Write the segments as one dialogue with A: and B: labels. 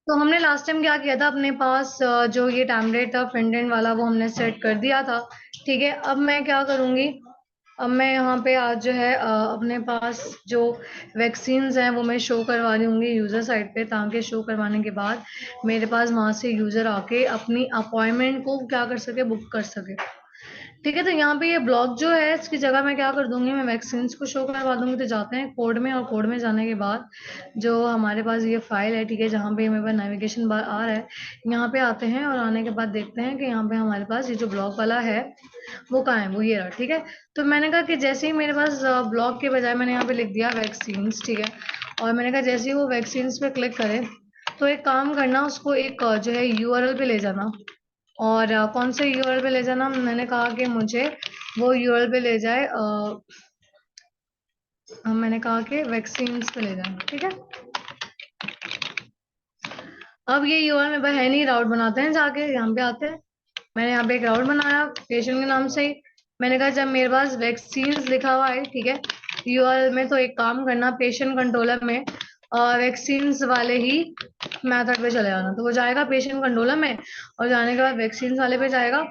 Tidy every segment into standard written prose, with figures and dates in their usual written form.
A: तो हमने last time क्या किया था, अपने पास जो ये टैबलेट था फ्रंट एंड वाला वो हमने सेट कर दिया था। ठीक है, अब मैं क्या करूंगी, अब मैं यहाँ पे आज जो है अपने पास जो वैक्सीन्स हैं वो मैं शो करवा दूंगी यूज़र साइट पे, ताकि शो करवाने के बाद मेरे पास वहां से यूज़र आके अपनी अपॉइंटमेंट को क्या कर सके, बुक कर सके। ठीक है, तो यहाँ पे ये ब्लॉक जो है इसकी जगह मैं क्या कर दूंगी, मैं वैक्सीन्स को शो करवा दूंगी। तो जाते हैं कोड में, और कोड में जाने के बाद जो हमारे पास ये फाइल है, ठीक है, जहाँ पे मेरे पास नेविगेशन बार आ रहा है, यहाँ पे आते हैं और आने के बाद देखते हैं कि यहाँ पे हमारे पास ये जो ब्लॉक वाला है वो कहाँ है, वो ये रहा। ठीक है, तो मैंने कहा कि जैसे ही मेरे पास ब्लॉक के बजाय मैंने यहाँ पे लिख दिया वैक्सीन्स, ठीक है, और मैंने कहा जैसे ही वो वैक्सीन्स पे क्लिक करें तो एक काम करना, उसको एक जो है यूआरएल पे ले जाना। और कौन से यूआरएल पे ले जाना, मैंने कहा कि मुझे वो यूआरएल पे ले जाए, मैंने कहा कि वैक्सीन्स पे ले जाना। ठीक है, अब ये यूआरएल मेरे पास है नहीं, राउट बनाते हैं, जाके यहाँ पे आते हैं। मैंने यहाँ पे एक राउट बनाया पेशेंट के नाम से ही। मैंने कहा जब मेरे पास वैक्सीन्स लिखा हुआ है, ठीक है, यूआरएल में, तो एक काम करना, पेशेंट कंट्रोलर में वैक्सीन्स वाले ही मेथड पे चले जाना। तो वो जाएगा पेशेंट कंट्रोलर में, और जाने के बाद वैक्सीन्स वाले पे जाएगा।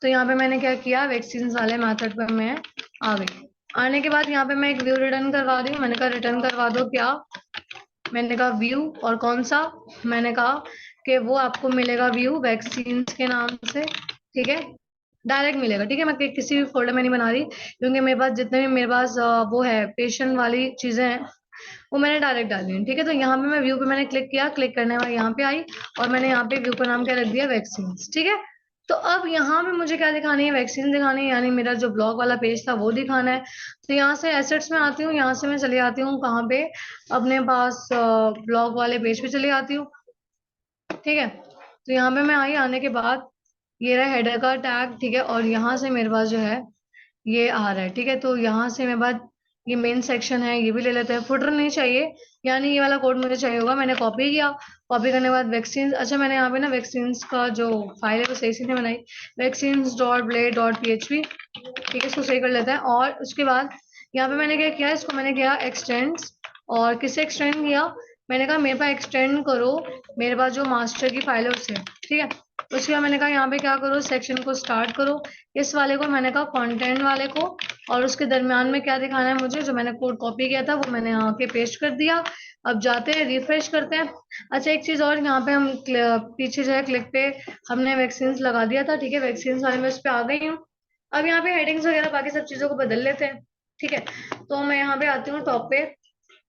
A: तो यहाँ पे मैंने क्या किया, वैक्सीन्स वाले मेथड पे मैं आ गई। आने के बाद यहाँ पे मैं एक व्यू रिटर्न करवा रही हूँ। मैंने कहा रिटर्न करवा दो क्या, मैंने कहा व्यू, और कौन सा, मैंने कहा कि वो आपको मिलेगा व्यू वैक्सीन्स के नाम से। ठीक है, डायरेक्ट मिलेगा। ठीक है, मैं किसी भी फोल्डर में नहीं बना रही, क्योंकि मेरे पास जितने भी मेरे पास वो है पेशेंट वाली चीजें हैं वो मैंने डायरेक्ट डाली हैं। ठीक है, तो यहाँ पे मैं व्यू पे मैंने क्लिक किया, क्लिक करने के बाद यहाँ पे आई, और मैंने यहाँ पे व्यू का नाम क्या रख दिया, वैक्सीन। ठीक है, तो अब यहाँ पे मुझे क्या दिखानी है, वैक्सीन दिखानी है, यानी मेरा जो ब्लॉग वाला पेज था वो दिखाना है। तो यहाँ से एसेट्स में आती हूँ, यहाँ से मैं चली आती हूँ कहाँ पे, अपने पास ब्लॉग वाले पेज पे चली आती हूँ। ठीक है, तो यहाँ पे मैं आई, आने के बाद ये रहा हेडर का टैग। ठीक है, और यहाँ से मेरे पास जो है ये आ रहा है। ठीक है, तो यहाँ से मेरे पास ये मेन सेक्शन है, ये भी ले लेते हैं। फुटर नहीं चाहिए, यानी ये वाला कोड मुझे चाहिए होगा। मैंने कॉपी किया, कॉपी करने के बाद वैक्सीन, अच्छा मैंने यहाँ पे ना वैक्सीन का जो फाइल है वो सही से नहीं बनाई, vaccine dot blade dot php। ठीक है, इसको सही कर लेते हैं। और उसके बाद यहाँ पे मैंने क्या किया, इसको मैंने किया एक्सटेंड। और किसे एक्सटेंड किया, मैंने कहा मेरे पास एक्सटेंड करो मेरे पास जो मास्टर की फाइल है उससे। ठीक है, उसके बाद मैंने कहा यहाँ पे क्या करो, सेक्शन को स्टार्ट करो, इस वाले को, मैंने कहा कंटेंट वाले को, और उसके दरमियान में क्या दिखाना है मुझे, जो मैंने कोड कॉपी किया था वो मैंने यहाँ के पेस्ट कर दिया। अब जाते हैं रिफ्रेश करते हैं। अच्छा एक चीज और, यहाँ पे हम पीछे जो है क्लिक पे हमने वैक्सीन लगा दिया था। ठीक है, वैक्सीन वाले में उस पे आ गई हूँ। अब यहाँ पे हेडिंग्स वगैरह बाकी सब चीजों को बदल लेते हैं। ठीक है, तो मैं यहाँ पे आती हूँ टॉप पे,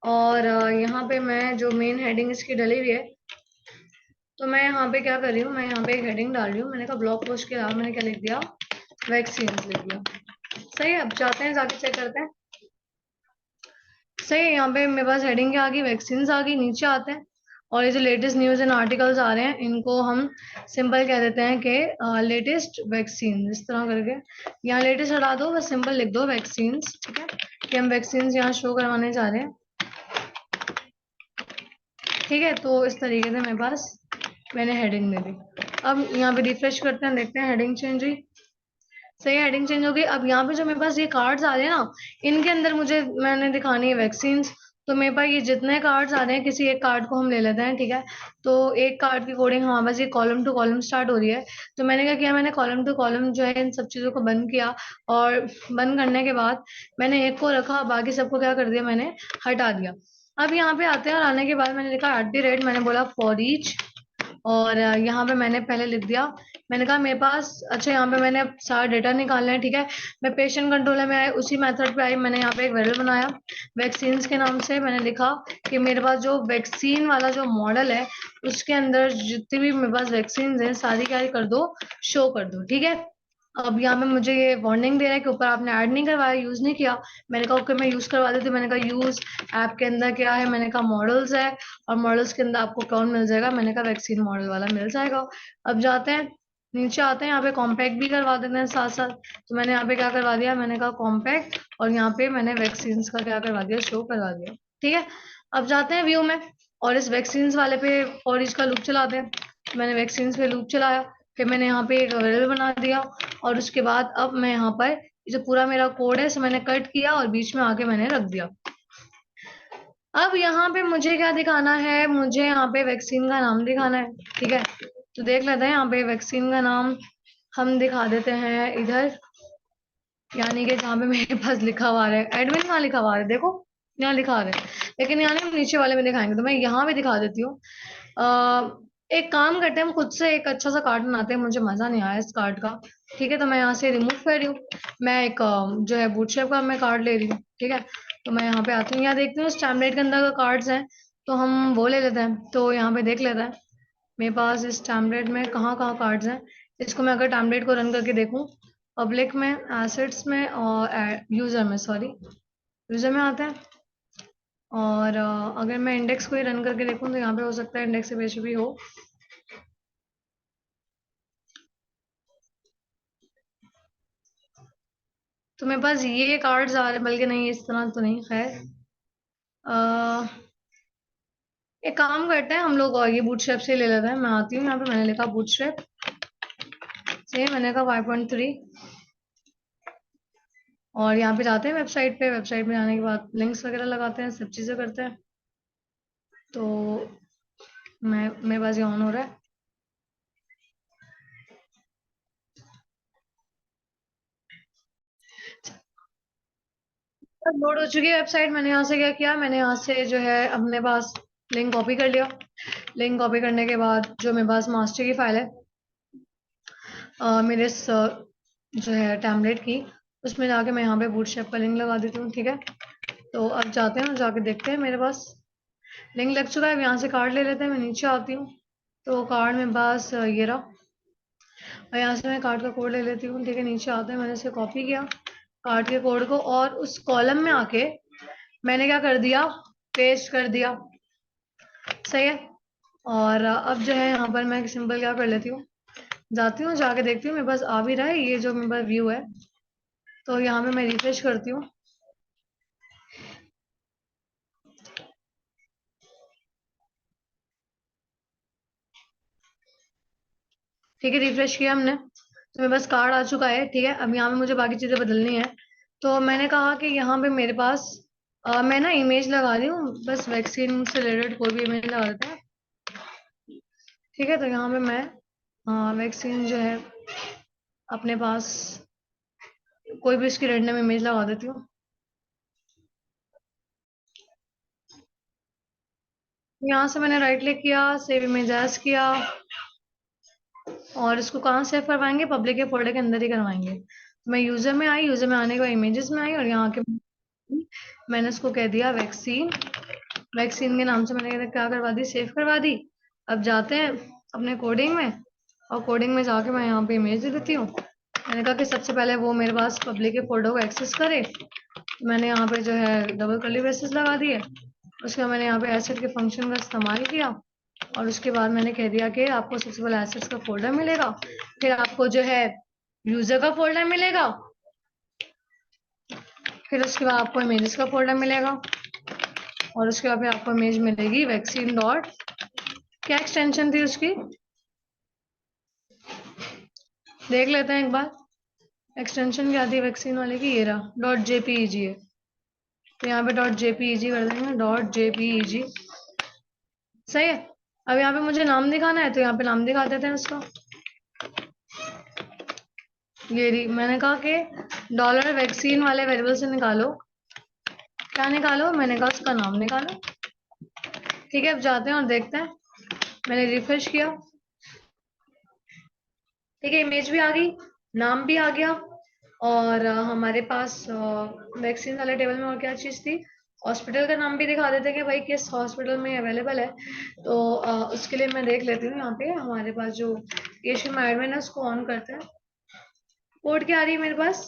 A: और यहाँ पे मैं जो मेन हेडिंग इसकी डली हुई है, तो मैं यहाँ पे क्या कर रही हूँ, मैं यहाँ पे एक हेडिंग डाल रही हूँ। मैंने कहा ब्लॉग पोस्ट के अलावा मैंने क्या लिख दिया, वैक्सीन लिख दिया। सही है, अब जाते हैं जाके चेक करते हैं। सही है, यहाँ पे मेरे पास हेडिंग क्या आ गई, वैक्सीन आ गई। नीचे आते हैं, और ये जो लेटेस्ट न्यूज़ एंड आर्टिकल्स आ रहे हैं इनको हम सिंपल कह देते हैं कि लेटेस्ट वैक्सीन, इस तरह करके। यहाँ लेटेस्ट हटा दो, बस सिंपल लिख दो वैक्सीन। ठीक है, कि हम वैक्सीन यहाँ शो करवाने जा रहे हैं। ठीक है, तो इस तरीके से मेरे पास मैंने हेडिंग दे दी। अब यहाँ पे रिफ्रेश करते हैं, देखते हैं हेडिंग चेंज हुई। सही, हेडिंग चेंज हो गई। अब यहाँ पे जो मेरे पास ये कार्ड्स आ रहे हैं ना, इनके अंदर मुझे मैंने दिखानी है वैक्सीन। तो मेरे पास ये जितने कार्ड्स आ रहे हैं, किसी एक कार्ड को हम ले लेते हैं। ठीक है, तो एक कार्ड की कोडिंग हमारे पास ये कॉलम टू कॉलम स्टार्ट हो रही है। तो मैंने क्या किया, मैंने कॉलम टू कॉलम जो है इन सब चीजों को बंद किया, और बंद करने के बाद मैंने एक को रखा, बाकी सबको क्या कर दिया, मैंने हटा दिया। अब यहाँ पे आते हैं, और आने के बाद मैंने लिखा @ मैंने बोला फॉर ईच, और यहाँ पे मैंने पहले लिख दिया, मैंने कहा मेरे पास, अच्छा यहाँ पे मैंने सारा डेटा निकालना है। ठीक है, मैं पेशेंट कंट्रोलर में आई, उसी मेथड पे आई, मैंने यहाँ पे एक वेरिएबल बनाया वैक्सीन के नाम से। मैंने लिखा कि मेरे पास जो वैक्सीन वाला जो मॉडल है उसके अंदर जितनी भी मेरे पास वैक्सीन है सारी क्या कर दो, शो कर दो। ठीक है, अब यहाँ पे मुझे ये वार्निंग दे रहा है कि ऊपर आपने ऐड नहीं करवाया, यूज नहीं किया। मैंने कहा ओके मैं यूज करवा देती हूँ। मैंने कहा यूज ऐप के अंदर क्या है, मैंने कहा मॉडल्स है, और मॉडल्स के अंदर आपको कौन मिल जाएगा, मैंने कहा वैक्सीन मॉडल वाला मिल जाएगा। अब जाते हैं नीचे, आते हैं यहाँ पे कॉम्पैक्ट भी करवा देते हैं साथ साथ। तो मैंने यहाँ पे क्या करवा दिया, मैंने कहा कॉम्पैक्ट, और यहाँ पे मैंने वैक्सीन का क्या करवा दिया, शो करवा दिया। ठीक है, अब जाते हैं व्यू में, और इस वैक्सीन वाले पे फॉर ईच का लूप चलाते हैं। तो मैंने वैक्सीन पे लूप चलाया, फिर मैंने यहाँ पे एक वेरिएबल बना दिया, और उसके बाद अब मैं यहाँ पर जो पूरा मेरा कोड है इसे मैंने कट किया और बीच में आके मैंने रख दिया। अब यहाँ पे मुझे क्या दिखाना है, मुझे यहाँ पे वैक्सीन का नाम दिखाना है, ठीक है। तो देख लेते हैं, यहाँ पे वैक्सीन का नाम हम दिखा देते हैं इधर, यानी कि जहाँ पे मेरे पास लिखा हुआ है एडमिन, कहाँ लिखा हुआ है देखो, यहाँ लिखा हुआ है, लेकिन यहाँ नहीं, हम नीचे वाले में दिखाएंगे, तो मैं यहाँ पे दिखा देती हूँ। एक काम करते हैं, हम खुद से एक अच्छा सा कार्ड बनाते हैं, मुझे मजा नहीं आया इस कार्ड का, ठीक है। तो मैं यहाँ से रिमूव कर रही हूँ, मैं एक जो है बूट शेप का मैं कार्ड ले रही हूँ, ठीक है। तो मैं यहाँ पे आती हूँ, यहाँ देखती हूँ स्टैम्पलेट के अंदर का कार्ड्स हैं, तो हम वो ले लेते हैं। तो यहाँ पे देख लेते हैं मेरे पास इस टैबलेट में कहाँ कहाँ कार्ड्स हैं। इसको मैं अगर टैबलेट को रन करके देखूँ, पब्लिक में, एसेट्स में और यूजर में, सॉरी यूजर में आता है। और अगर मैं इंडेक्स को ही रन करके देखूँ तो यहाँ पे हो सकता है इंडेक्स से पेज भी हो। तो मेरे पास ये कार्ड्स आ रहे, बल्कि नहीं इस तरह तो नहीं, खैर एक काम करते हैं हम लोग, और ये बूटस्ट्रैप से ले लेते हैं। मैं आती हूँ यहाँ पे, मैंने लिखा बूटस्ट्रैप से, मैंने कहा 5.3, और यहाँ पे जाते हैं वेबसाइट पे, वेबसाइट में जाने के बाद लिंक्स वगैरह लगाते हैं, सब चीज़ें करते हैं। तो मैं मेरे पास ये ऑन हो रहा है। अब लोड हो चुकी है वेबसाइट। मैंने यहाँ से क्या किया, मैंने यहाँ से जो है अपने पास लिंक कॉपी कर लिया। लिंक कॉपी करने के बाद जो मेरे पास मास्टर की फाइल है, मेरे जो है टैबलेट की, उसमें जाके मैं यहाँ पे बूटस्ट्रैप का लिंक लगा देती हूँ, ठीक है। तो अब जाते हैं, जाके देखते हैं, मेरे पास लिंक लग चुका है। अब यहाँ से कार्ड ले लेते हैं, मैं नीचे आती हूँ, तो कार्ड मेरे पास ये रहा, और यहाँ से मैं कार्ड का कोड ले लेती हूँ, ठीक है। नीचे आते हैं, मैंने इसे कॉपी किया कार्ड के कोड को, और उस कॉलम में आके मैंने क्या कर दिया, पेस्ट कर दिया, सही है। और अब जो है यहाँ पर मैं सिंपल क्या कर लेती हूँ, जाती हूँ, जाके देखती हूँ, मेरे पास आ भी रहा है ये जो मेरे पास व्यू है। तो यहाँ पे मैं रिफ्रेश करती हूँ, ठीक है। रिफ्रेश किया हमने, तो मेरे पास कार्ड आ चुका है, ठीक है। अब यहाँ पे मुझे बाकी चीज़ें बदलनी है। तो मैंने कहा कि यहाँ पे मेरे पास मैं ना इमेज लगा रही हूँ, बस वैक्सीन से रिलेटेड कोई भी इमेज लगा देते हैं, ठीक है। तो यहाँ पे मैं वैक्सीन जो है अपने पास कोई भी इसकी रैंडम इमेज लगा देती हूँ। यहाँ से मैंने राइट क्लिक किया, सेव इमेज एज किया, और इसको कहाँ सेव करवाएंगे, पब्लिक के फोल्डर के अंदर ही करवाएंगे। तो मैं यूजर में आई, यूजर में आने के बाद इमेजेस में आई, और यहाँ के मैंने इसको कह दिया वैक्सीन। वैक्सीन के नाम से मैंने क्या करवा दी, सेव करवा दी। अब जाते हैं अपने कोडिंग में, और कोडिंग में जाके मैं यहाँ पे इमेज दे देती हूँ। मैंने कहा कि सबसे पहले वो मेरे पास पब्लिक के फोल्डर को एक्सेस करे, तो मैंने यहाँ पे जो है डबल कर्ली ब्रेसेस लगा दिए। उसके बाद मैंने यहाँ पे एसेट के फंक्शन का इस्तेमाल किया, और उसके बाद मैंने कह दिया कि आपको सबसे पहले एसेट्स का फोल्डर मिलेगा, फिर आपको जो है यूजर का फोल्डर मिलेगा, फिर उसके बाद आपको इमेजेस का फोल्डर मिलेगा, और उसके बाद फिर आपको इमेज मिलेगी वैक्सीन डॉट, क्या एक्सटेंशन थी उसकी, देख लेते हैं एक बार एक्सटेंशन क्या थी वैक्सीन वाले की, ये रहा डॉट जेपीईजी है। तो यहाँ पे डॉट जेपीईजी कर देंगे, डॉट जेपीईजी, सही है। अब यहाँ पे मुझे नाम दिखाना है, तो यहाँ पे नाम दिखा देते हैं उसका। ये रही, मैंने कहा कि डॉलर वैक्सीन वाले वेरिएबल से निकालो, क्या निकालो, मैंने कहा उसका नाम निकालो, ठीक है। अब जाते हैं और देखते हैं, मैंने रिफ्रेश किया, ठीक है, इमेज भी आ गई, नाम भी आ गया, और हमारे पास वैक्सीन वाले टेबल में और क्या चीज़ थी, हॉस्पिटल का नाम भी दिखा देते हैं कि भाई किस हॉस्पिटल में अवेलेबल है। तो उसके लिए मैं देख लेती हूँ, यहाँ पे हमारे पास जो पेशेंट एडमिन है उसको ऑन करते हैं। कोड क्या आ रही है मेरे पास,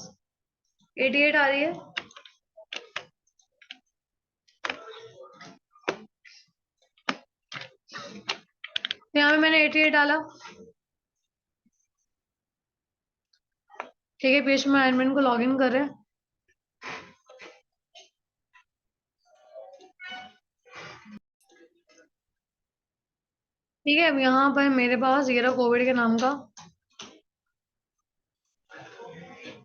A: 88 आ रही है, तो यहाँ पे मैंने 88 डाला, ठीक है। पेशेंट एडमिन को लॉग इन कर रहे हैं, ठीक है। अब यहाँ पर मेरे पास ये रहा कोविड के नाम का,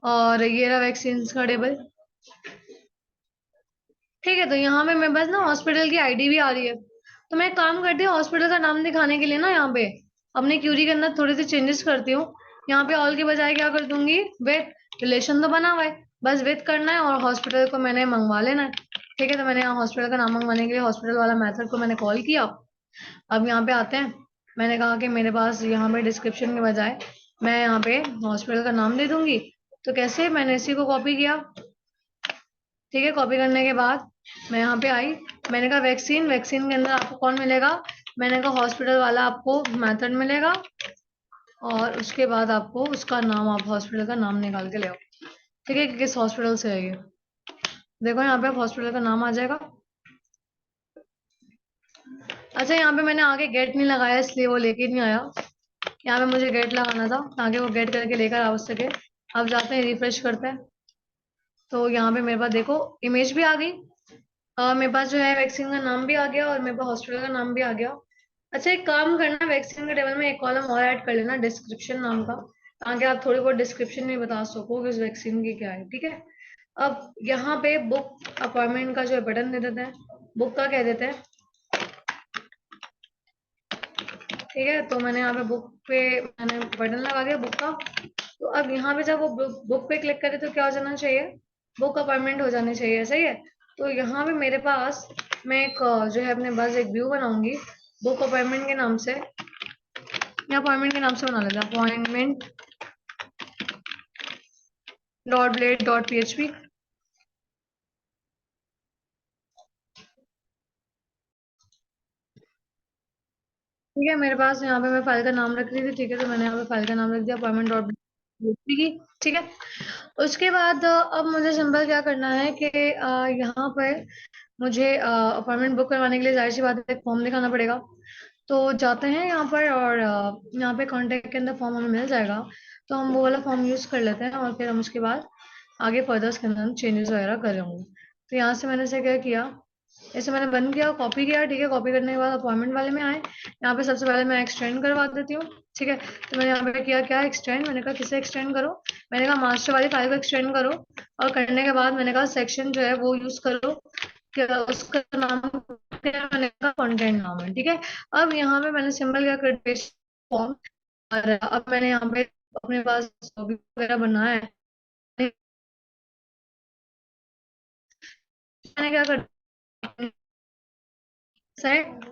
A: और ये रहा वैक्सीन का टेबल, ठीक है, तो यहाँ पे मेरे पास ना हॉस्पिटल की आईडी भी आ रही है। तो मैं एक काम करती हूँ, हॉस्पिटल का नाम दिखाने के लिए ना यहाँ पे अपनी क्यूरी के अंदर थोड़ी सी चेंजेस करती हूँ। यहाँ पे ऑल के बजाय क्या कर दूंगी, विथ। रिलेशन तो बना हुआ है, बस विथ करना है और हॉस्पिटल को मैंने मंगवा लेना है। ठीक है, तो मैंने यहाँ हॉस्पिटल का नाम मंगवाने के लिए हॉस्पिटल वाला मेथड को मैंने कॉल किया। अब यहाँ पे आते हैं, मैंने कहा कि मेरे पास यहाँ पे डिस्क्रिप्शन के बजाय मैं यहाँ पे हॉस्पिटल का नाम दे दूंगी। तो कैसे, मैंने इसी को कॉपी किया। ठीक है, कॉपी करने के बाद मैं यहाँ पे आई, मैंने कहा वैक्सीन, वैक्सीन के अंदर आपको कौन मिलेगा, मैंने कहा हॉस्पिटल वाला आपको मेथड मिलेगा। और उसके बाद आपको उसका नाम, आप हॉस्पिटल का नाम निकाल के ले आओ। ठीक है, कि किस हॉस्पिटल से है ये। देखो यहाँ पे हॉस्पिटल का नाम आ जाएगा। अच्छा, यहाँ पे मैंने आगे गेट नहीं लगाया इसलिए वो लेके नहीं आया। यहाँ पे मुझे गेट लगाना था ताकि वो गेट करके लेकर आ सके। अब जाते हैं, रिफ्रेश करते हैं। तो यहाँ पे मेरे पास देखो इमेज भी आ गई। मेरे पास जो है वैक्सीन का नाम भी आ गया और मेरे पास हॉस्पिटल का नाम भी आ गया। अच्छा, एक काम करना, वैक्सीन के टेबल में एक कॉलम और ऐड कर लेना, डिस्क्रिप्शन नाम का, ताकि आप थोड़ी बहुत डिस्क्रिप्शन में बता सको कि उस वैक्सीन की क्या है। ठीक है, अब यहाँ पे बुक अपॉइंटमेंट का जो है बटन दे देते हैं, बुक का कह देते हैं। ठीक है, तो मैंने यहाँ पे बुक पे मैंने बटन लगा दिया बुक का। तो अब यहाँ पे जब वो बुक पे क्लिक करे तो क्या हो जाना चाहिए, बुक अपॉइंटमेंट हो जानी चाहिए, सही है। तो यहाँ पे मेरे पास मैं एक जो है अपने पास एक व्यू बनाऊंगी बुक अपॉइंटमेंट के नाम से, या अपॉइंटमेंट के नाम से बना लेते हैं, appointment dot blade dot php। ठीक है, मेरे पास यहाँ पे मैं फाइल का नाम रख रही थी। ठीक है, तो मैंने यहाँ पे फाइल का नाम रख दिया, अपॉइंटमेंट डॉट की। ठीक है, उसके बाद अब मुझे सिंपल क्या करना है कि यहाँ पर मुझे अपॉइंटमेंट बुक करवाने के लिए जाहिर सी बात है एक फॉर्म दिखाना पड़ेगा। तो जाते हैं यहाँ पर और यहाँ पे कॉन्टेक्ट के अंदर फॉर्म हमें मिल जाएगा। तो हम वो वाला फॉर्म यूज़ कर लेते हैं और फिर हम उसके बाद आगे फर्दर उसके अंदर चेंजेस वगैरह कर होंगे। तो यहाँ से मैंने से क्या किया, इसे मैंने बंद किया, कॉपी किया। ठीक है, कॉपी करने के बाद अपॉइंटमेंट वाले में आए, यहाँ पे सबसे पहले मैं एक्सटेंड करवा देती हूँ। ठीक है, तो मैंने यहाँ पे किया क्या, एक्सटेंड, मैंने कहा किसे एक्सटेंड करो, मैंने कहा मास्टर वाली फाइल को एक्सटेंड करो। और करने के बाद मैंने कहा सेक्शन जो है वो यूज करो, क्या उसका नाम क्या है? मैंने कहा कंटेंट नाम है। ठीक है, अब यहाँ पे मैंने सिंपल क्या कर पेस्ट फॉर्म। और अब मैंने यहाँ पे अपने पास वगैरह बनाया है, मैंने क्या कर सेट।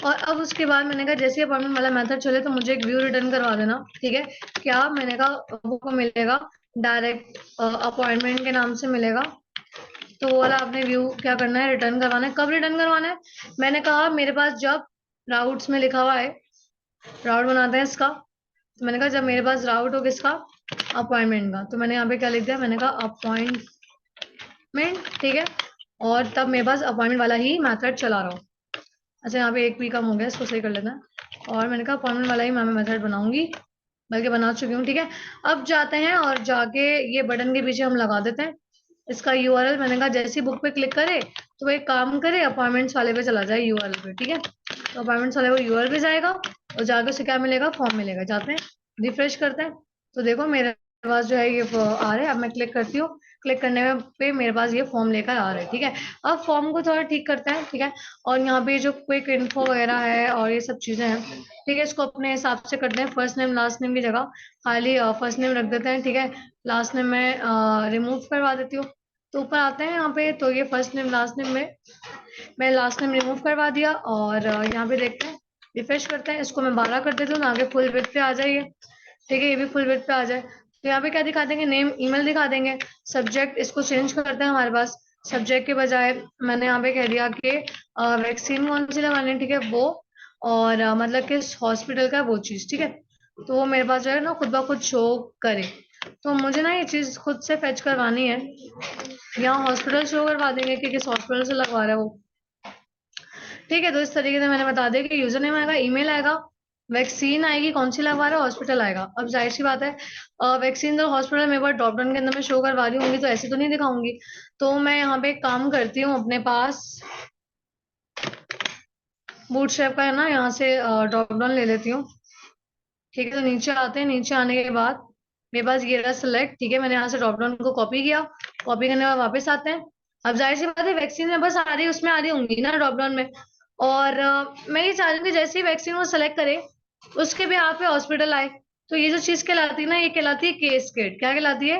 A: और अब उसके बाद मैंने कहा जैसे अपॉइंटमेंट वाला मेथड चले तो मुझे एक व्यू रिटर्न करवा देना। ठीक है, क्या, मैंने कहा वो को मिलेगा डायरेक्ट अपॉइंटमेंट के नाम से मिलेगा। तो वो वाला आपने व्यू क्या करना है, रिटर्न करवाना है। कब रिटर्न करवाना है, मैंने कहा मेरे पास जब राउट्स में लिखा हुआ है, राउट बनाते हैं इसका, तो मैंने कहा जब मेरे पास राउट हो किसका, अपॉइंटमेंट का, तो मैंने यहाँ पे क्या लिख दिया, मैंने कहा अपॉइंटमेंट। ठीक है, और तब मेरे पास अपॉइंटमेंट वाला ही मेथड चला रहा हूँ। अच्छा, यहाँ पे एक भी कम हो गया, इसको सही कर लेना है। और मैंने कहा अपॉइंटमेंट वाला ही मैं मेथड बनाऊंगी, बल्कि बना चुकी हूँ। ठीक है, अब जाते हैं और जाके ये बटन के पीछे हम लगा देते हैं इसका यूआरएल। मैंने कहा जैसे बुक पे क्लिक करे तो वो एक काम करे, अपॉइंटमेंट्स वाले पे चला जाए यूआरएल पे। ठीक है, तो अपॉइंटमेंट्स वाले वो यूआरएल पे जाएगा और जाके उसे क्या मिलेगा, फॉर्म मिलेगा। जाते हैं, रिफ्रेश करते हैं, तो देखो मेरे पास जो है ये आ रहा है। अब मैं क्लिक करती हूँ, क्लिक करने में पे मेरे पास ये फॉर्म लेकर आ रहा है। ठीक है, अब फॉर्म को थोड़ा ठीक करते हैं। ठीक है, और यहाँ पे जो क्विक इन्फो वगैरह है और ये सब चीजें हैं, ठीक है, इसको अपने हिसाब से करते हैं। फर्स्ट नेम लास्ट नेम की जगह खाली फर्स्ट नेम रख देते हैं। ठीक है, लास्ट नेम मैं रिमूव करवा देती हूँ। तो ऊपर आते हैं यहाँ पे, तो ये फर्स्ट नेम लास्ट नेम में मैं लास्ट नेम रिमूव करवा दिया। और यहाँ पे देखते हैं, रिफ्रेश करते हैं, इसको मैं 12 कर देती हूँ, आगे फुल विड्थ पे आ जाइए। ठीक है, ये भी फुल विड्थ पे आ जाए। तो यहाँ पे क्या दिखा देंगे, नेम ईमेल दिखा देंगे। सब्जेक्ट इसको चेंज करते हैं, हमारे पास सब्जेक्ट के बजाय मैंने यहाँ पे कह दिया कि वैक्सीन कौन सी लगानी है। ठीक है, वो और मतलब किस हॉस्पिटल का वो चीज। ठीक है, तो वो मेरे पास जो है ना खुद ब खुद शो करे। तो मुझे ना ये चीज खुद से फेच करवानी है, यहाँ हॉस्पिटल शो करवा देंगे कि किस हॉस्पिटल से लगवा रहा है वो। ठीक है, तो इस तरीके से मैंने बता दिया कि यूजर नेम आएगा, ईमेल आएगा, वैक्सीन आएगी कौन सी लगवा रहा है, हॉस्पिटल आएगा। अब जाहिर सी बात है वैक्सीन तो हॉस्पिटल मेरे पास ड्रॉप डाउन के अंदर मैं शो करवा रही होंगी, तो ऐसे तो नहीं दिखाऊंगी। तो मैं यहाँ पे एक काम करती हूँ, अपने पास बूटस्ट्रैप का है ना, यहाँ से ड्रॉप डाउन ले लेती हूँ। ठीक है, तो नीचे आते हैं, नीचे आने के बाद मेरे पास ये रहा सिलेक्ट। ठीक है, मैंने यहाँ से ड्रॉप डाउन को कॉपी किया, कॉपी करने के बाद वापस आते हैं। अब जाहिर सी बात है वैक्सीन में बस आ रही उसमें आ रही होंगी ना ड्रॉप डाउन में। और मैं ये चाह रही हूँ कि जैसे ही वैक्सीन वो सेलेक्ट करे उसके भी यहाँ पे हॉस्पिटल आए। तो ये जो चीज कहलाती है ना, ये कहलाती है केस केड। क्या कहलाती है?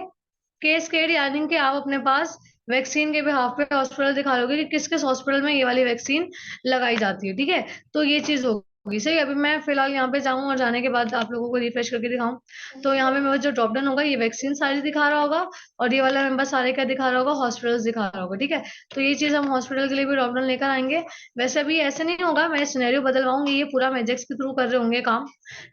A: केस केड, यानी कि आप अपने पास वैक्सीन के बिहाफ पे हॉस्पिटल दिखा लोगे कि किस किस हॉस्पिटल में ये वाली वैक्सीन लगाई जाती है, ठीक है। तो ये चीज होगी सही। अभी मैं फिलहाल यहाँ पे जाऊँ और जाने के बाद आप लोगों को रिफ्रेश करके दिखाऊं, तो यहाँ पे मेरा जो ड्रॉप डाउन होगा ये वैक्सीन सारी दिखा रहा होगा, और ये वाला मेंबर सारे क्या दिखा रहा होगा, हॉस्पिटल्स दिखा रहा होगा, ठीक है। तो ये चीज हम हॉस्पिटल के लिए भी ड्रॉप डाउन लेकर आएंगे। वैसे अभी ऐसे नहीं होगा, मैं सिनेरियो बदलवाऊंगी, ये पूरा मैजिक्स के थ्रू कर रहे होंगे काम,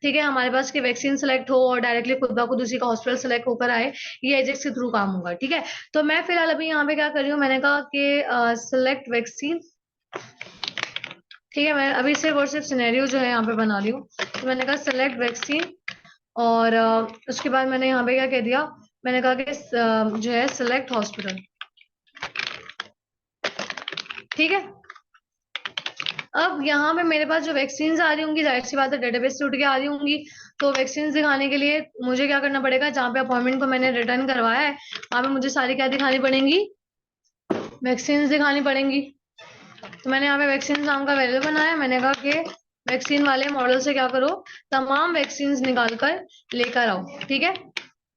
A: ठीक है। हमारे पास की वैक्सीन सेलेक्ट हो और डायरेक्टली खुद ब खुद उसी का हॉस्पिटल सेलेक्ट होकर आए, ये एजेक्स के थ्रू काम होगा, ठीक है। तो मैं फिलहाल अभी यहाँ पे क्या कर रही हूँ, मैंने कहा कि सिलेक्ट वैक्सीन, ठीक है। मैं अभी सिर्फ और सिर्फ सिनेरियो जो है यहाँ पे बना रही हूँ। तो मैंने कहा सिलेक्ट वैक्सीन, और उसके बाद मैंने यहाँ पे क्या कह दिया, मैंने कहा कि जो है सिलेक्ट हॉस्पिटल, ठीक है। अब यहाँ पे मेरे पास जो वैक्सीन आ रही होंगी, जाहिर सी बात है डेटाबेस से उठ के आ रही होंगी। तो वैक्सीन दिखाने के लिए मुझे क्या करना पड़ेगा, जहाँ पे अपॉइंटमेंट को मैंने रिटर्न करवाया है वहां पे मुझे सारी क्या दिखानी पड़ेंगी, वैक्सीन दिखानी पड़ेंगी। तो मैंने यहाँ पे वैक्सीन नाम का वेरिएबल बनाया। मैंने कहा कि वैक्सीन वाले मॉडल से क्या करो, तमाम वैक्सीन निकाल कर लेकर आओ, ठीक है।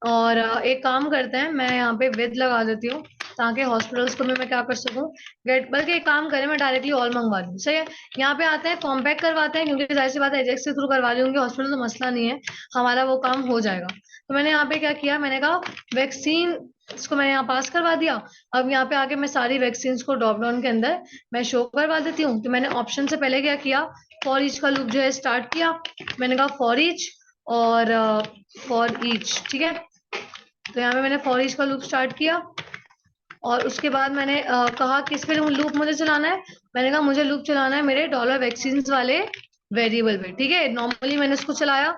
A: और एक काम करते हैं, मैं यहाँ पे विद लगा देती हूँ ताकि हॉस्पिटल्स को भी मैं क्या कर सकूँ, गेट। बल्कि एक काम करें, मैं डायरेक्टली ऑल मंगवा लूँ, सही है। यहाँ पे आते हैं कॉम्पैक्ट करवाते हैं, क्योंकि जाहिर सी बात है एजेक्स के थ्रू करवा ली होंगी हॉस्पिटल, तो मसला नहीं है, हमारा वो काम हो जाएगा। तो मैंने यहाँ पे क्या किया, मैंने कहा वैक्सीन, इसको मैंने यहाँ पास करवा दिया। अब यहाँ पे आके मैं सारी वैक्सीन को ड्रॉप डाउन के अंदर मैं शो करवा देती हूँ। तो मैंने ऑप्शन से पहले क्या किया, फॉर ईच का लूप जो है स्टार्ट किया। मैंने कहा फॉर ईच और फॉर ईच, ठीक है। तो यहाँ पे मैंने फॉर ईच का लूप स्टार्ट किया, और उसके बाद मैंने कहा किस पे लूप मुझे चलाना है। मैंने कहा मुझे लूप चलाना है मेरे डॉलर वैक्सीन वाले वेरिएबल पे, ठीक है। नॉर्मली मैंने उसको चलाया,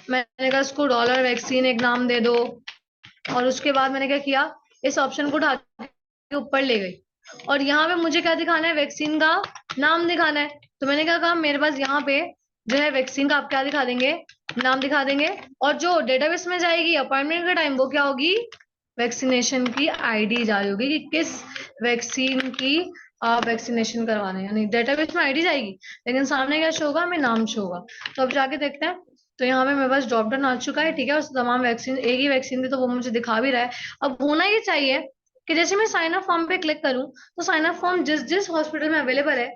A: मैंने कहा उसको डॉलर वैक्सीन एक नाम दे दो, और उसके बाद मैंने क्या किया, इस ऑप्शन को उठा के ऊपर ले गई, और यहाँ पे मुझे क्या दिखाना है, वैक्सीन का नाम दिखाना है। तो मैंने क्या कहा, मेरे पास यहाँ पे जो है वैक्सीन का आप क्या दिखा देंगे, नाम दिखा देंगे, और जो डेटाबेस में जाएगी अपॉइंटमेंट का टाइम, वो क्या होगी, वैक्सीनेशन की आईडी जा रही होगी कि किस वैक्सीन की आप वैक्सीनेशन करवाना है, यानी डेटाबेस में आईडी जाएगी, लेकिन सामने क्या शो होगा, हमें नाम शो होगा। तो अब जाके देखते हैं। तो यहाँ पे मेरे पास ड्रॉप डाउन आ चुका है, ठीक है। उस तमाम वैक्सीन, एक ही वैक्सीन थी तो वो मुझे दिखा भी रहा है। अब होना ये चाहिए कि जैसे मैं साइन अप फॉर्म पे क्लिक करूं, तो साइन अप फॉर्म जिस जिस हॉस्पिटल में अवेलेबल है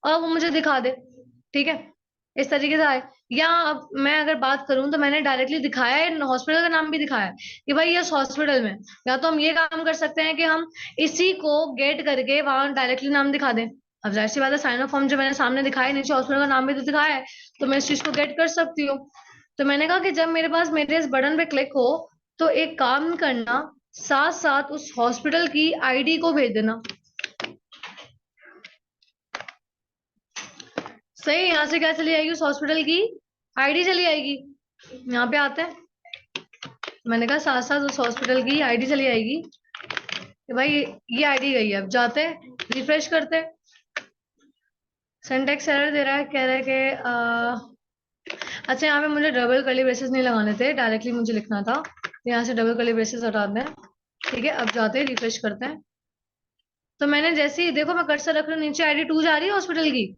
A: और वो मुझे दिखा दे, ठीक है। इस तरीके से आए। या अब मैं अगर बात करूं तो मैंने डायरेक्टली दिखाया है, हॉस्पिटल का नाम भी दिखाया है कि भाई इस हॉस्पिटल में, या तो हम ये काम कर सकते हैं कि हम इसी को गेट करके वहां डायरेक्टली नाम दिखा दें। अब जाहिर सी बात है साइन अप फॉर्म जो मैंने सामने दिखाया, नीचे हॉस्पिटल का नाम भी तो दिखाया है, तो मैं इस चीज को गेट कर सकती हूँ। तो मैंने कहा कि जब मेरे पास मेरे इस बटन पे क्लिक हो, तो एक काम करना, साथ साथ उस हॉस्पिटल की आईडी को भेज देना। सही, यहाँ से क्या चली आएगी, उस हॉस्पिटल की आईडी चली आएगी। यहाँ पे आते हैं, मैंने कहा साथ साथ उस हॉस्पिटल की आईडी चली आएगी कि भाई ये आईडी गई है। अब जाते हैं, रिफ्रेश करते हैं, सिंटैक्स एरर दे रहा है, कह रहा है कि अच्छा यहाँ पे मुझे डबल कर्ली ब्रेसेस नहीं लगाने थे, डायरेक्टली मुझे लिखना था। तो यहाँ से डबल कर्ली ब्रेसेस हटा दें, ठीक है। अब जाते हैं, रिफ्रेश करते हैं। तो मैंने जैसे ही देखो, मैं कर्सर रख रही हूँ, नीचे आईडी 2 जा रही है हॉस्पिटल की,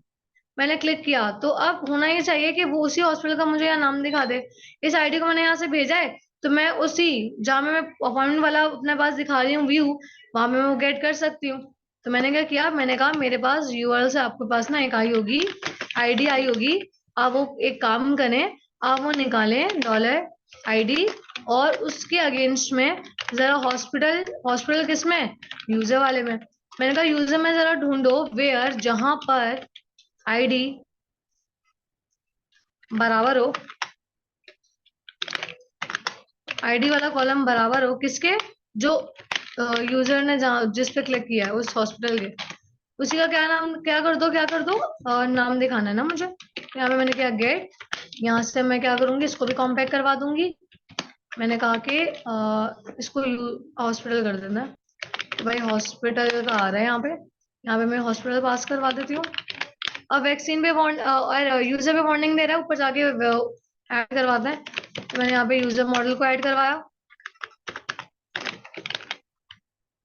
A: मैंने क्लिक किया, तो अब होना ये चाहिए कि वो उसी हॉस्पिटल का मुझे यहाँ नाम दिखा दे। इस आईडी को मैंने यहाँ से भेजा है, तो मैं उसी, जहाँ मैं अपॉइंटमेंट वाला अपने पास दिखा रही हूँ व्यू, वहां में मैं वो गेट कर सकती हूँ। तो मैंने क्या किया, मैंने कहा मेरे पास यूआरएल से आपके पास ना एक आई होगी, आईडी आई होगी, आप वो एक काम करें, आप वो निकालें डॉलर आईडी, और उसके अगेंस्ट में जरा हॉस्पिटल, हॉस्पिटल किस में, यूजर वाले में। मैंने कहा यूजर में जरा ढूंढो वेयर, जहां पर आईडी बराबर हो, आईडी वाला कॉलम बराबर हो किसके, जो यूजर ने जहाँ जिस पे क्लिक किया है उस हॉस्पिटल के, उसी का क्या नाम, क्या कर दो, क्या कर दो, नाम दिखाना है ना मुझे। यहाँ पे मैंने क्या, गेट, यहाँ से मैं क्या करूंगी, इसको भी कॉम्पैक्ट करवा दूंगी। मैंने कहा कि इसको हॉस्पिटल कर देना है। तो भाई हॉस्पिटल का आ रहा है यहाँ पे मैं हॉस्पिटल पास करवा देती हूँ। अब वैक्सीन पे और यूजर पे वार्निंग दे रहा है, ऊपर जाके ऐड करवाते हैं। तो मैंने यहाँ पे यूजर मॉडल को ऐड करवाया।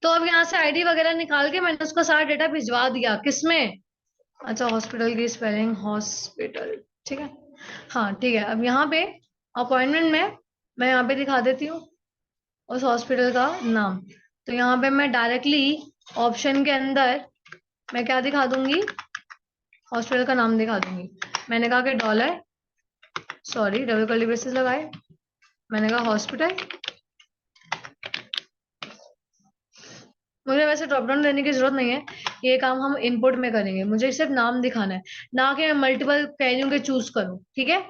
A: तो अब यहाँ से आईडी वगैरह निकाल के मैंने उसका सारा डेटा भिजवा दिया। किसमें? अच्छा, हॉस्पिटल की स्पेलिंग हॉस्पिटल, ठीक है। हाँ ठीक है, अब यहाँ पे अपॉइंटमेंट में मैं यहाँ पे दिखा देती हूँ उस हॉस्पिटल का नाम। तो यहाँ पे मैं डायरेक्टली ऑप्शन के अंदर मैं क्या दिखा दूंगी? हॉस्पिटल का नाम दिखा दूंगी। मैंने कहा कि dollar, sorry double curly braces लगाए, मैंने कहा हॉस्पिटल। मुझे वैसे ड्रॉप डाउन देने की जरूरत नहीं है, ये काम हम इनपुट में करेंगे। मुझे सिर्फ नाम दिखाना है, ना कि मैं मल्टीपल कह रही हूँ कि चूज करूँ, ठीक है।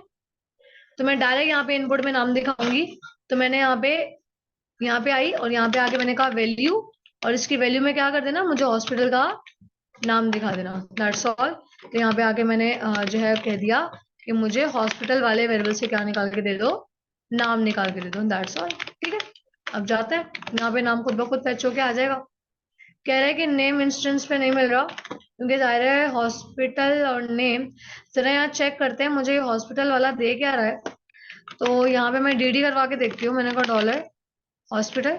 A: तो मैं डायरेक्ट यहाँ पे इनपुट में नाम दिखाऊंगी। तो मैंने यहाँ पे आई और यहाँ पे आके मैंने कहा वैल्यू, और इसकी वैल्यू में क्या कर देना, मुझे हॉस्पिटल का नाम दिखा देना, दैट्स ऑल। तो यहाँ पे आके मैंने जो है कह दिया कि मुझे हॉस्पिटल वाले वेरिएबल से क्या निकाल के दे दो, नाम निकाल के दे दो, दैट्स ऑल, ठीक है। अब जाते हैं, यहाँ पे नाम खुद ब खुद फैच होके आ जाएगा। कह रहा है कि नेम इंस्टेंस पे नहीं मिल रहा, क्योंकि जाहिर है हॉस्पिटल और नेम। जरा यहाँ चेक करते हैं मुझे हॉस्पिटल वाला दे क्या रहा है। तो यहाँ पे मैं डीडी करवा के देखती हूँ। मैंने कहा डॉलर हॉस्पिटल,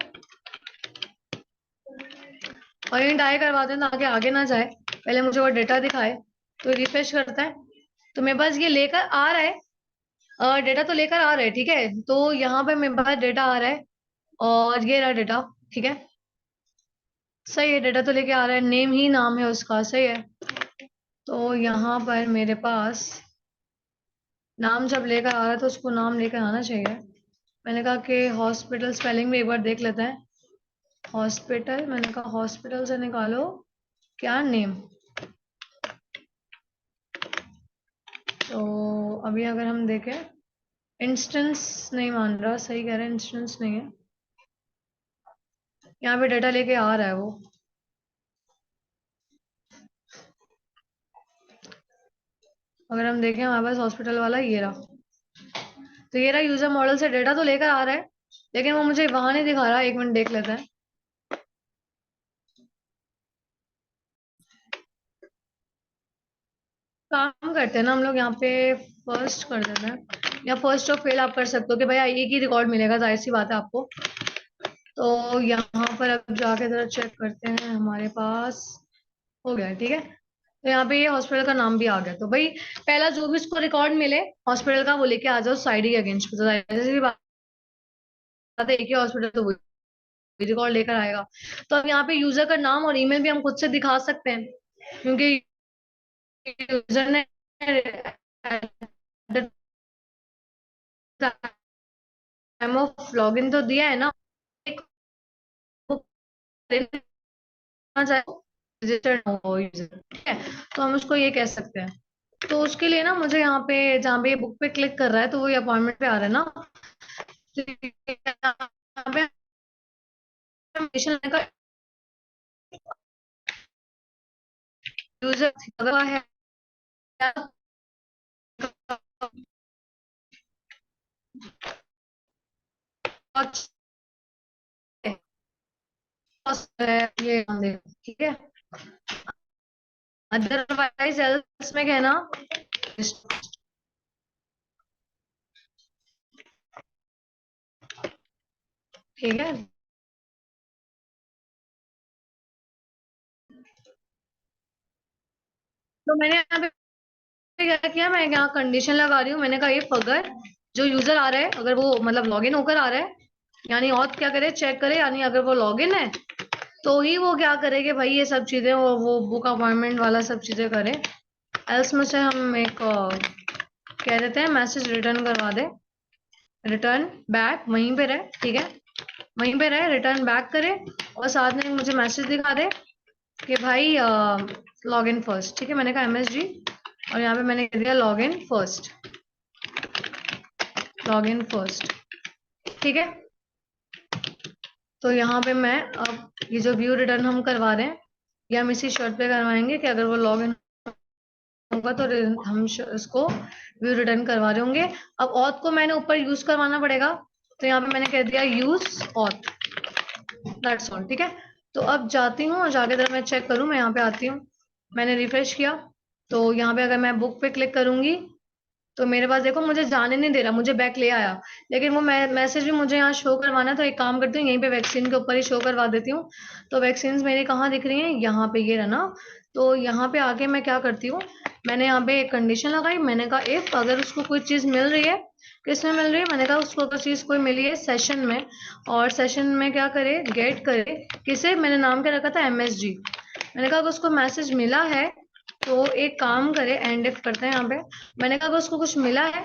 A: और ये डाई करवा दें ताकि आगे ना जाए, पहले मुझे वो डेटा दिखाए। तो रिफ्रेश करता है, तो मेरे पास ये लेकर आ रहा है, डेटा तो लेकर आ रहा है, ठीक है। तो यहाँ पे मेरे पास डेटा आ रहा है और ये रहा डेटा, ठीक है। सही है, डेटा तो लेके आ रहा है, नेम ही नाम है उसका, सही है। तो यहाँ पर मेरे पास नाम जब लेकर आ रहा है तो उसको नाम लेकर आना चाहिए। मैंने कहा कि हॉस्पिटल स्पेलिंग में एक बार देख लेते हैं। हॉस्पिटल, मैंने कहा हॉस्पिटल से निकालो क्या नेम। तो अभी अगर हम देखें, इंस्टेंस नहीं मान रहा, सही कह रहे हैं, इंस्टेंस नहीं है। यहाँ पे डेटा लेके आ रहा है वो। अगर हम देखें हमारे पास हॉस्पिटल वाला ये रहा, तो ये रहा यूजर मॉडल से डेटा तो लेकर आ रहा है, लेकिन वो मुझे वहां नहीं दिखा रहा। एक मिनट देख लेते हैं। काम करते हैं ना हम लोग यहाँ पे, फर्स्ट कर देते हैं, या फर्स्ट और फेल आप कर सकते हो कि भाई एक ही रिकॉर्ड मिलेगा, जाहिर सी बात है आपको। तो यहाँ पर अब जाके जरा चेक करते हैं, हमारे पास हो गया, ठीक है। तो यहाँ पे ये हॉस्पिटल का नाम भी आ गया। तो भाई पहला जो भी इसको रिकॉर्ड मिले हॉस्पिटल का, वो लेके आ जाओ साइड के अगेंस्ट पे। तो जाहिर सी बात है, एक ही हॉस्पिटल तो वही रिकॉर्ड लेकर आएगा। तो अब यहाँ पे यूजर का नाम और ईमेल भी हम खुद से दिखा सकते हैं, क्योंकि यूजर ने टाइम ऑफ लॉगिन तो दिया है ना, रजिस्टर्ड हो यूजर, ठीक है। तो हम उसको ये कह सकते हैं। तो उसके लिए ना मुझे यहाँ पे जहाँ पे बुक पे क्लिक कर रहा है, तो वो अपॉइंटमेंट पे आ रहा है ना, तो यहाँ पे यूजर है, ये ठीक है। अदरवाइज एल्स में कहना, ठीक है। तो मैंने यहाँ पे क्या किया, मैं यहाँ कंडीशन लगा रही हूँ। मैंने कहा इफ अगर जो यूजर आ रहा है, अगर वो मतलब लॉगिन होकर आ रहा है, यानी ऑथ क्या करे, चेक करे, यानी अगर वो लॉगिन है तो ही वो क्या करेगा भाई, ये सब चीजें वो बुक अपॉइंटमेंट वाला सब चीजें करे। एल्स में से हम एक कह देते हैं मैसेज रिटर्न करवा दे, रिटर्न बैक वहीं पे रहे, ठीक है। वहीं पे रहे, रिटर्न बैक करे, और साथ में मुझे मैसेज दिखा दे कि भाई लॉग इन फर्स्ट, ठीक है। मैंने कहा MSG, और यहाँ पे मैंने कह दिया log in first, log in first, ठीक है। तो यहाँ पे मैं अब ये जो व्यू रिटर्न हम करवा रहे हैं, ये हम इसी शर्त पे करवाएंगे कि अगर वो लॉग इन होगा तो हम इसको व्यू रिटर्न करवा रहे होंगे। अब ऑथ को मैंने ऊपर यूज करवाना पड़ेगा, तो यहाँ पे मैंने कह दिया यूज ऑथ, दैट्स ऑल, ठीक है। तो अब जाती हूँ और जाके जरा मैं चेक करूँ। मैं यहाँ पे आती हूँ, मैंने रिफ्रेश किया, तो यहाँ पे अगर मैं बुक पे क्लिक करूंगी तो मेरे पास देखो मुझे जाने नहीं दे रहा, मुझे बैक ले आया, लेकिन वो मैसेज भी मुझे यहाँ शो करवाना है। तो एक काम करती हूँ, यहीं पे वैक्सीन के ऊपर ही शो करवा देती हूँ। तो वैक्सीन मेरी कहाँ दिख रही हैं, यहाँ पे, ये रहा ना। तो यहाँ पे आके मैं क्या करती हूँ, मैंने यहाँ पे एक कंडीशन लगाई, मैंने कहा इफ अगर उसको कोई चीज मिल रही है, किसमें मिल रही है, मैंने कहा उसको अगर चीज कोई मिली है सेशन में, और सेशन में क्या करे, गेट करे, किसे, मैंने नाम क्या रखा था, MSG। मैंने कहा अगर उसको मैसेज मिला है तो एक काम करे, एंड इफ करते हैं यहाँ पे। मैंने कहा अगर उसको कुछ मिला है,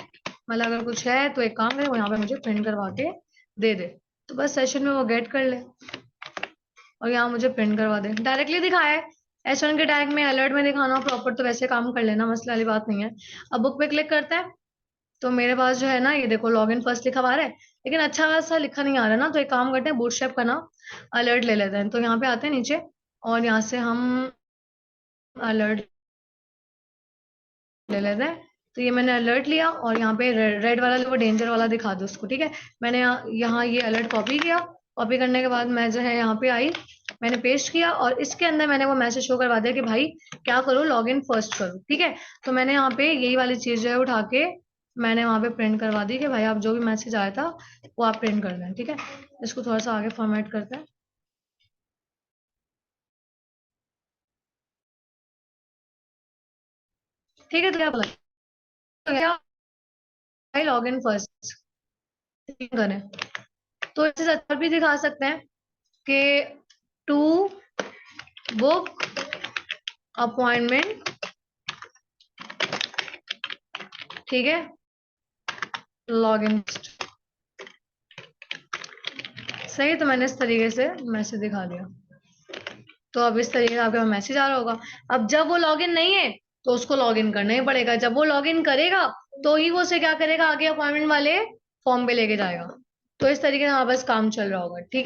A: मतलब अगर कुछ है तो एक काम करे, वो यहाँ पे मुझे प्रिंट करवा के दे दे। तो बस सेशन में वो गेट कर ले और यहाँ मुझे प्रिंट करवा दे, डायरेक्टली दिखाया है। H1 के टैग में अलर्ट में दिखाना हो प्रॉपर तो वैसे काम कर लेना, मसला वाली बात नहीं है। अब बुक पे क्लिक करते हैं, तो मेरे पास जो है ना, ये देखो लॉग इन फर्स्ट लिखा हुआ है, लेकिन अच्छा खासा लिखा नहीं आ रहा ना। तो एक काम करते हैं, बूटस्ट्रैप का ना अलर्ट ले लेते हैं। तो यहाँ पे आते हैं नीचे, और यहाँ से हम अलर्ट ले लेते हैं। तो ये मैंने अलर्ट लिया, और यहाँ पे रेड वाला वो डेंजर वाला दिखा दो उसको, ठीक है। मैंने यहाँ ये अलर्ट कॉपी किया। कॉपी करने के बाद मैं जो है यहाँ पे आई, मैंने पेस्ट किया, और इसके अंदर मैंने वो मैसेज शो करवा दिया कि भाई क्या करो, लॉग इन फर्स्ट करो, ठीक है। तो मैंने यहाँ पे यही वाली चीज जो है उठा के मैंने वहां पे प्रिंट करवा दी कि भाई आप जो भी मैसेज आया था वो आप प्रिंट कर दें, ठीक है। इसको थोड़ा सा आगे फॉर्मेट करते हैं, ठीक है। तो क्या, भाई लॉग इन फर्स्ट करें। तो इसे अच्छा भी दिखा सकते हैं कि टू बुक अपॉइंटमेंट, ठीक है, लॉग इन। सही, तो मैंने इस तरीके से मैसेज दिखा दिया। तो अब इस तरीके से आपके मैसेज आ रहा होगा। अब जब वो लॉगिन नहीं है तो उसको लॉगिन करना ही पड़ेगा, जब वो लॉगिन करेगा तो ही वो उसे क्या करेगा, आगे अपॉइंटमेंट वाले फॉर्म पे लेके जाएगा। तो इस तरीके से हमारे पास काम चल रहा होगा, ठीक है।